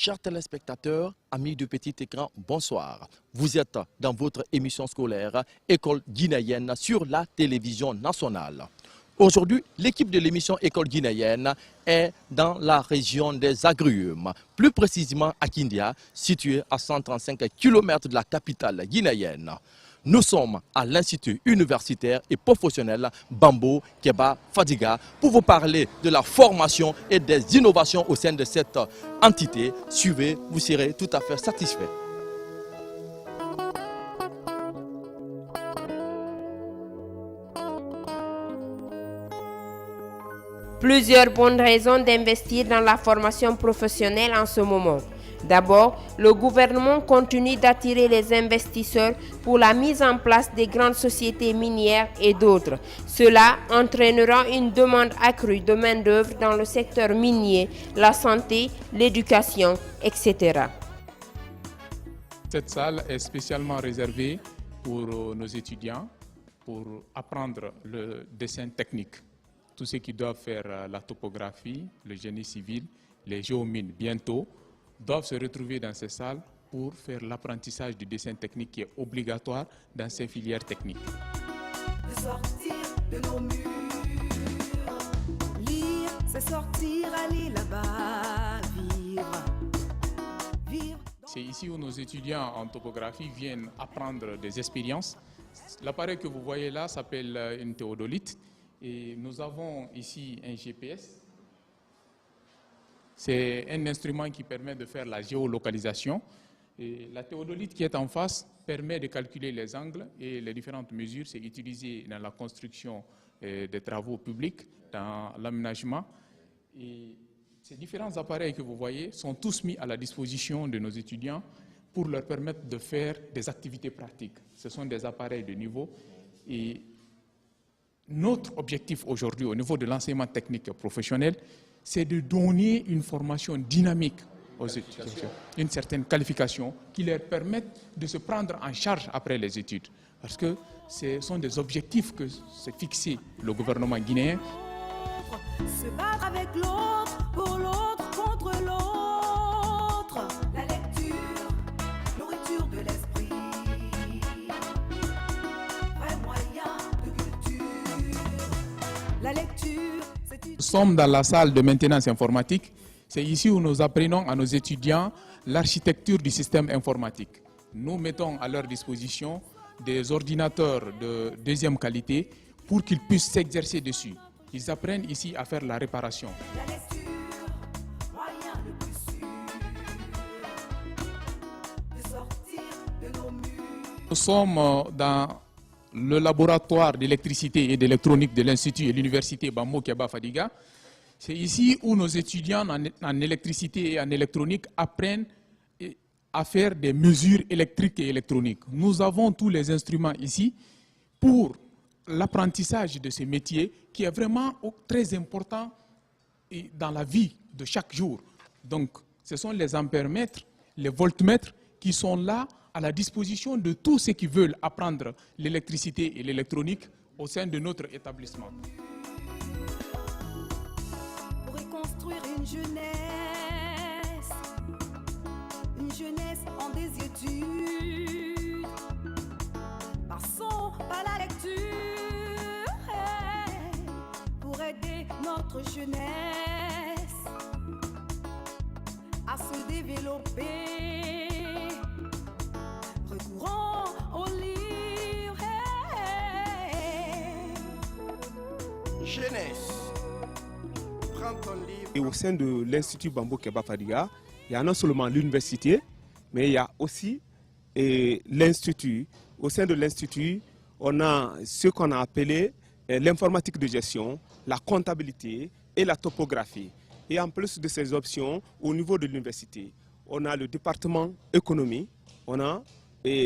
Chers téléspectateurs, amis du petit écran, bonsoir. Vous êtes dans votre émission scolaire École guinéenne sur la télévision nationale. Aujourd'hui, l'équipe de l'émission École guinéenne est dans la région des Agrumes, plus précisément à Kindia, située à 135 km de la capitale guinéenne. Nous sommes à l'Institut universitaire et professionnel Bambo Keba Fadiga pour vous parler de la formation et des innovations au sein de cette entité. Suivez, vous serez tout à fait satisfait. Plusieurs bonnes raisons d'investir dans la formation professionnelle en ce moment. D'abord, le gouvernement continue d'attirer les investisseurs pour la mise en place des grandes sociétés minières et d'autres. Cela entraînera une demande accrue de main-d'œuvre dans le secteur minier, la santé, l'éducation, etc. Cette salle est spécialement réservée pour nos étudiants pour apprendre le dessin technique. Tous ceux qui doivent faire la topographie, le génie civil, les géomines bientôt, doivent se retrouver dans ces salles pour faire l'apprentissage du dessin technique qui est obligatoire dans ces filières techniques. De sortir de nos murs, lire, c'est sortir, aller là-bas, vivre. C'est ici où nos étudiants en topographie viennent apprendre des expériences. L'appareil que vous voyez là s'appelle une théodolite et nous avons ici un GPS. C'est un instrument qui permet de faire la géolocalisation. Et la théodolite qui est en face permet de calculer les angles et les différentes mesures. C'est utilisé dans la construction des travaux publics, dans l'aménagement. Et ces différents appareils que vous voyez sont tous mis à la disposition de nos étudiants pour leur permettre de faire des activités pratiques. Ce sont des appareils de niveau. Et notre objectif aujourd'hui au niveau de l'enseignement technique et professionnel, c'est de donner une formation dynamique aux étudiants, une certaine qualification qui leur permette de se prendre en charge après les études. Parce que ce sont des objectifs que s'est fixé le gouvernement guinéen. Se battre avec l'autre, pour l'autre, contre l'autre. La lecture, nourriture de l'esprit. Vrai moyen de culture. La lecture, c'est une... Nous sommes dans la salle de maintenance informatique. C'est ici où nous apprenons à nos étudiants l'architecture du système informatique. Nous mettons à leur disposition des ordinateurs de deuxième qualité pour qu'ils puissent s'exercer dessus. Ils apprennent ici à faire la réparation. La lecture, moyen le plus sûr de sortir de nos murs. Nous sommes dans le laboratoire d'électricité et d'électronique de l'Institut et l'Université Bambo Keba Fadiga. C'est ici où nos étudiants en électricité et en électronique apprennent à faire des mesures électriques et électroniques. Nous avons tous les instruments ici pour l'apprentissage de ce métier qui est vraiment très important dans la vie de chaque jour. Donc, ce sont les ampèremètres, les voltmètres qui sont là à la disposition de tous ceux qui veulent apprendre l'électricité et l'électronique au sein de notre établissement. Pour reconstruire une jeunesse en désiétude, passons par la lecture, pour aider notre jeunesse à se développer. Recourons au livre. Jeunesse, prends ton livre. Et au sein de l'Institut Bambo Keba Fadiga, il y a non seulement l'université, mais il y a aussi l'institut. Au sein de l'institut, on a ce qu'on a appelé l'informatique de gestion, la comptabilité et la topographie. Et en plus de ces options, au niveau de l'université, on a le département économie, on a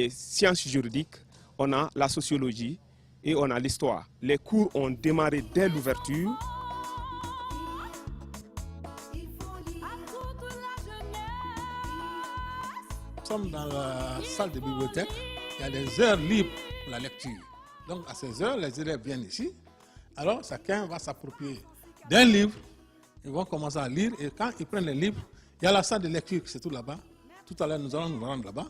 sciences juridiques, on a la sociologie et on a l'histoire. Les cours ont démarré dès l'ouverture. Nous sommes dans la salle de bibliothèque, il y a des heures libres pour la lecture. Donc à ces heures, les élèves viennent ici. Alors chacun va s'approprier d'un livre, ils vont commencer à lire et quand ils prennent les livres, il Il y a la salle de lecture qui se trouve là-bas. Tout à l'heure, nous allons nous rendre là-bas.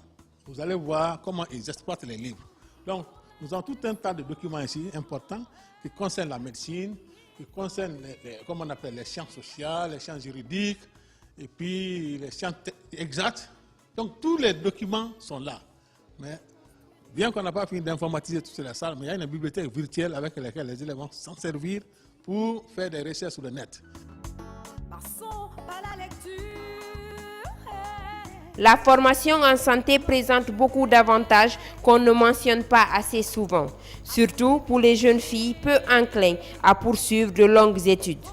Vous allez voir comment ils exploitent les livres. Donc, nous avons tout un tas de documents ici importants qui concernent la médecine, qui concernent comment on appelle, les sciences sociales, les sciences juridiques, et puis les sciences exactes. Donc, tous les documents sont là. Mais bien qu'on n'a pas fini d'informatiser toutes les salles, mais il y a une bibliothèque virtuelle avec laquelle les élèves vont s'en servir pour faire des recherches sur le net. Passons par la lecture. La formation en santé présente beaucoup d'avantages qu'on ne mentionne pas assez souvent, surtout pour les jeunes filles peu enclines à poursuivre de longues études.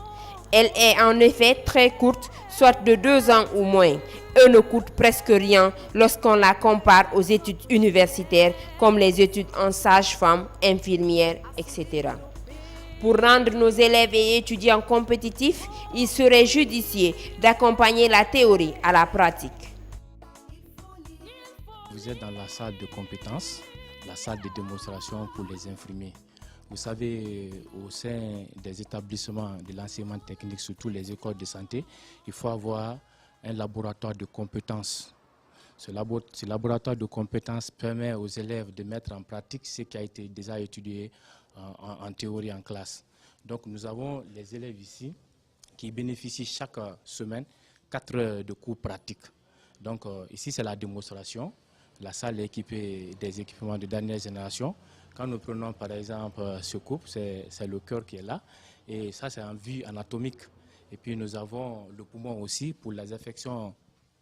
Elle est en effet très courte, soit de 2 ans ou moins, et ne coûte presque rien lorsqu'on la compare aux études universitaires comme les études en sage-femme, infirmière, etc. Pour rendre nos élèves et étudiants compétitifs, il serait judicieux d'accompagner la théorie à la pratique. Vous êtes dans la salle de compétences, la salle de démonstration pour les infirmiers. Vous savez, au sein des établissements de l'enseignement technique, surtout les écoles de santé, il faut avoir un laboratoire de compétences. Ce laboratoire de compétences permet aux élèves de mettre en pratique ce qui a été déjà étudié en théorie en classe. Donc nous avons les élèves ici qui bénéficient chaque semaine 4 heures de cours pratiques. Donc ici c'est la démonstration. La salle est équipée des équipements de dernière génération. Quand nous prenons par exemple ce couple, c'est le cœur qui est là. Et ça c'est en vue anatomique. Et puis nous avons le poumon aussi pour les affections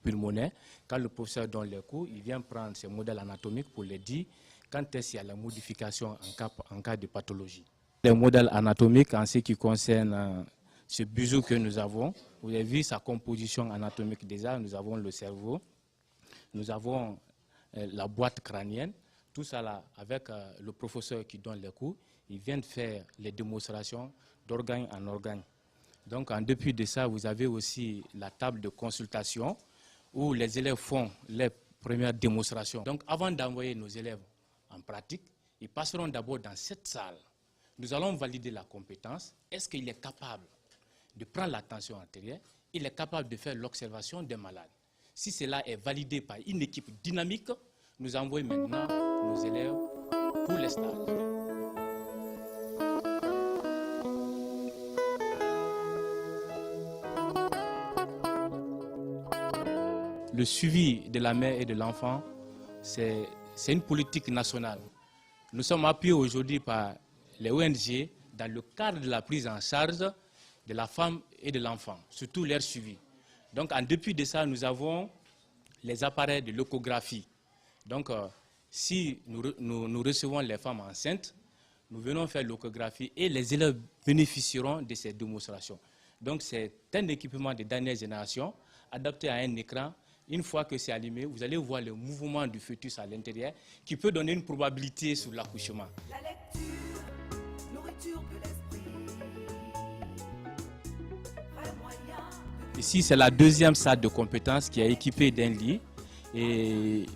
pulmonaires. Quand le professeur donne les cours, il vient prendre ces modèles anatomiques pour les dire quand est-ce qu'il y a la modification en cas de pathologie. Les modèles anatomiques en ce qui concerne ce bijou que nous avons, vous avez vu sa composition anatomique déjà, nous avons le cerveau, nous avons la boîte crânienne, tout ça là, avec le professeur qui donne les cours, il vient de faire les démonstrations d'organe en organe. Donc en dépit de ça, vous avez aussi la table de consultation où les élèves font les premières démonstrations. Donc avant d'envoyer nos élèves en pratique, ils passeront d'abord dans cette salle. Nous allons valider la compétence. Est-ce qu'il est capable de prendre la tension artérielle? Il est capable de faire l'observation des malades. Si cela est validé par une équipe dynamique, nous envoyons maintenant nos élèves pour les stages. Le suivi de la mère et de l'enfant, c'est une politique nationale. Nous sommes appuyés aujourd'hui par les ONG dans le cadre de la prise en charge de la femme et de l'enfant, surtout leur suivi. Donc en dépit de ça, nous avons les appareils de l'échographie. Donc si nous recevons les femmes enceintes, nous venons faire l'échographie et les élèves bénéficieront de ces démonstrations. Donc c'est un équipement de dernière génération adapté à un écran. Une fois que c'est allumé, vous allez voir le mouvement du fœtus à l'intérieur qui peut donner une probabilité sur l'accouchement. La lecture, nourriture de l'esprit. Vrai moyen. Ici, c'est la deuxième salle de compétences qui est équipée d'un lit. Et